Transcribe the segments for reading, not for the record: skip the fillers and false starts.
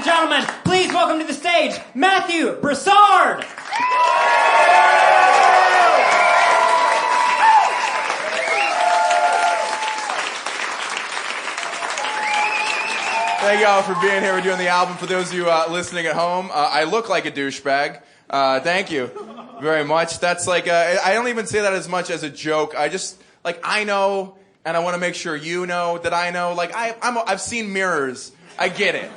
gentlemen, please welcome to the stage, Matthew Broussard. Thank y'all for being here. We're doing the album. For those of you listening at home, I look like a douchebag. Thank you very much. That's like, I don't even say that as much as a joke. I just, like, I know, and I want to make sure you know that I know. Like, I've seen mirrors. I get it.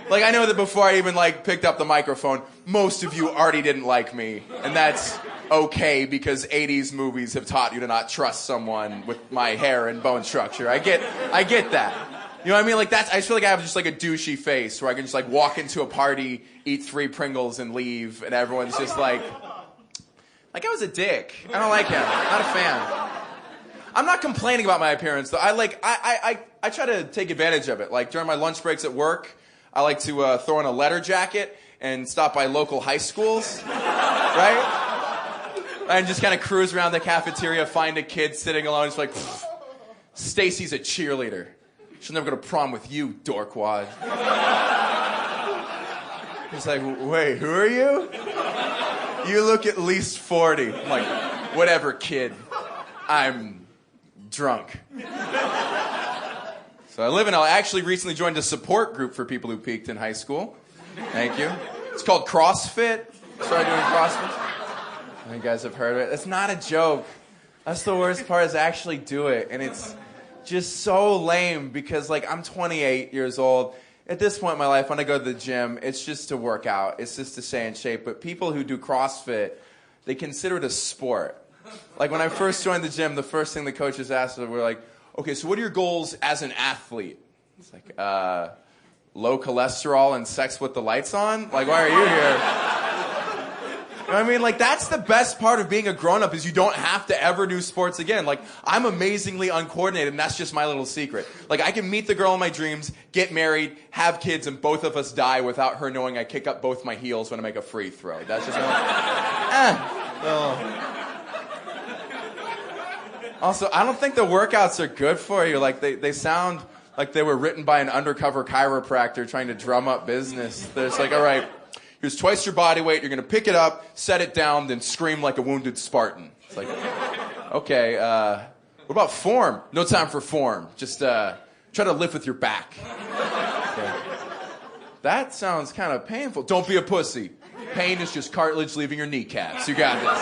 Like, I know that before I even, like, picked up the microphone, most of you already didn't like me. And that's okay, because 80s movies have taught you to not trust someone with my hair and bone structure. I get that. You know what I mean? Like, I just feel like I have just like a douchey face where I can just like walk into a party, eat 3 Pringles and leave, and everyone's just like I was a dick. I don't like him. Not a fan. I'm not complaining about my appearance though. I try to take advantage of it. Like during my lunch breaks at work, I like to throw on a letter jacket and stop by local high schools, right? And just kind of cruise around the cafeteria, find a kid sitting alone, just like, Stacy's a cheerleader. She'll never go to prom with you, dorkwad. He's like, wait, who are you? You look at least 40. I'm like, whatever, kid. I'm drunk. So I live in LA. I actually recently joined a support group for people who peaked in high school. Thank you. It's called CrossFit. Started doing CrossFit. You guys have heard of it. It's not a joke. That's the worst part, is I actually do it. And it's just so lame because, like, I'm 28 years old. At this point in my life, when I go to the gym, it's just to work out. It's just to stay in shape. But people who do CrossFit, they consider it a sport. Like, when I first joined the gym, the first thing the coaches asked were like, okay, so what are your goals as an athlete? It's like, low cholesterol and sex with the lights on? Like, why are you here? You know what I mean? Like, that's the best part of being a grown-up, is you don't have to ever do sports again. Like, I'm amazingly uncoordinated, and that's just my little secret. Like, I can meet the girl of my dreams, get married, have kids, and both of us die without her knowing I kick up both my heels when I make a free throw. That's just Also, I don't think the workouts are good for you. Like, they sound like they were written by an undercover chiropractor trying to drum up business. They're just like, all right, here's twice your body weight. You're going to pick it up, set it down, then scream like a wounded Spartan. It's like, okay, what about form? No time for form. Just try to lift with your back. Okay. That sounds kind of painful. Don't be a pussy. Pain is just cartilage leaving your kneecaps. You got this.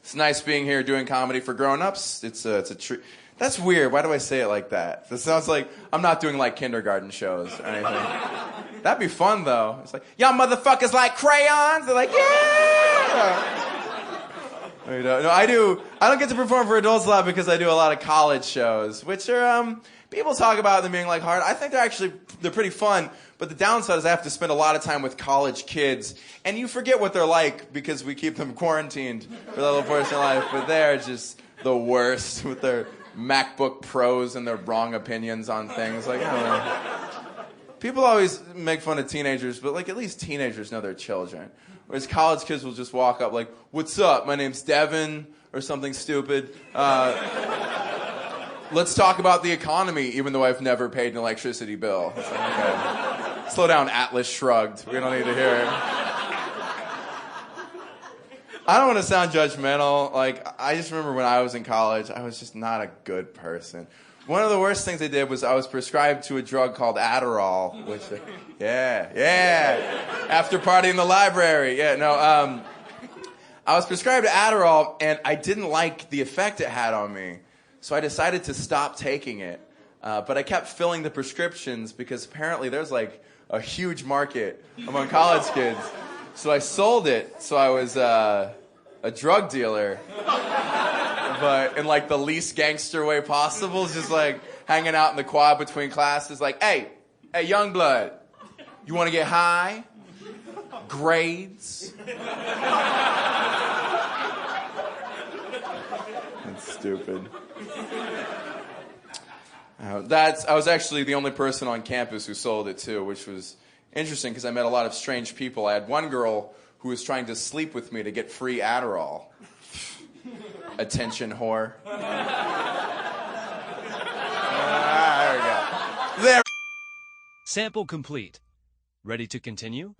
It's nice being here doing comedy for grown-ups. It's a treat. That's weird. Why do I say it like that? It sounds like I'm not doing like kindergarten shows or anything. That'd be fun though. It's like, y'all motherfuckers like crayons? They're like, yeah. No, I don't get to perform for adults a lot because I do a lot of college shows, which are people talk about them being like hard. I think they're pretty fun. But the downside is I have to spend a lot of time with college kids, and you forget what they're like because we keep them quarantined for that little portion of life. But they're just the worst with their MacBook Pros and their wrong opinions on things. Like, I don't know. People always make fun of teenagers, but like at least teenagers know they're children. Whereas college kids will just walk up like, "What's up? My name's Devin," or something stupid. Let's talk about the economy, even though I've never paid an electricity bill. It's like, okay. Slow down, Atlas Shrugged. We don't need to hear it. I don't want to sound judgmental. Like, I just remember when I was in college, I was just not a good person. One of the worst things I did was I was prescribed to a drug called Adderall, which, after party in the library. I was prescribed Adderall, and I didn't like the effect it had on me. So I decided to stop taking it. But I kept filling the prescriptions because apparently there's like a huge market among college kids. So I sold it. So I was a drug dealer, but in like the least gangster way possible. Just like hanging out in the quad between classes, like, hey, young blood, you want to get high? Grades? That's stupid. I was actually the only person on campus who sold it too, which was interesting because I met a lot of strange people. I had one girl who was trying to sleep with me to get free Adderall. Attention whore. There we go. There. Sample complete. Ready to continue?